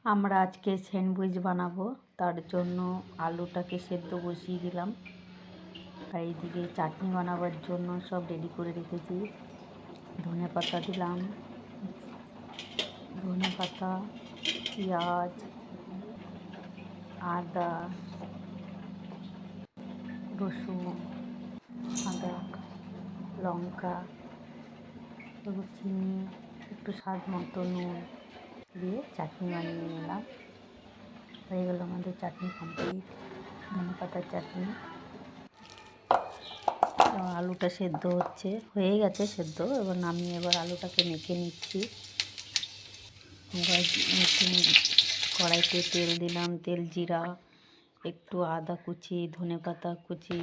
আমরা আজকে স্যান্ডউইচ বানাবো, তার জন্য আলুটাকে সেদ্ধ বসিয়ে দিলাম। আর এইদিকে চাটনি বানাবার জন্য সব রেডি করে রেখেছি। ধনেপাতা দিলাম, ধনেপাতা, পেঁয়াজ, আদা, রসুন, আদা, লঙ্কা, একটু চিনি, একটু স্বাদ মতো নুন দিয়ে চাটনি বানিয়ে নিলাম। হয়ে গেল আমাদের চাটনি কমপ্লিট, ধনেপাতার চাটনি। আলুটা সেদ্ধ হয়ে গেছে সেদ্ধ। এবার নামিয়ে আলুটাকে মেখে নিচ্ছি। কড়াইতে তেল দিলাম, তেল, জিরা, একটু আদা কুচি, ধনেপাতা কুচি,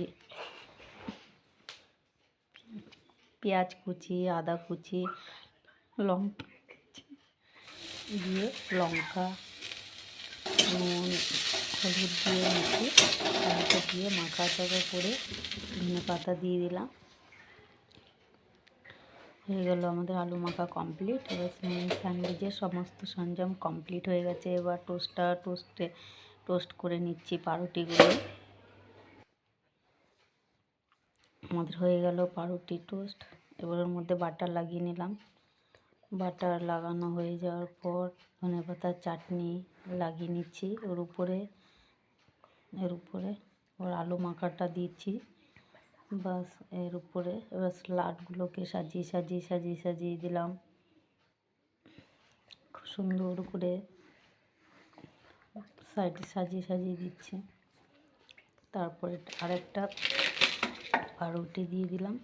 পেঁয়াজ কুচি, আদা কুচি, লঙ্কা, নুন, হলুদ দিয়ে আলুটা দিয়ে মাখা করে ধনেপাতা দিয়ে দিলাম। হয়ে গেল আমাদের আলু মাখা কমপ্লিট। এবার স্যান্ডউইচের সমস্ত সরঞ্জাম কমপ্লিট হয়ে গেছে। এবার টোস্ট করে নিচ্ছি পাউরুটিগুলো। আমাদের হয়ে গেল পাউরুটি টোস্ট। এবার ওর মধ্যে বাটার লাগিয়ে নিলাম। বাটার লাগানো হয়ে যাওয়ার পর ধনেপাতার চাটনি লাগিয়ে নিচ্ছি এর উপরে। ওর আলু মাখাটা দিচ্ছি বাস এর উপরে। এবার স্যালাডগুলোকে সাজিয়ে দিলাম খুব সুন্দর করে। সাইডে সাজিয়ে দিচ্ছি। তারপরে আরেকটা পাউরুটি দিয়ে দিলাম।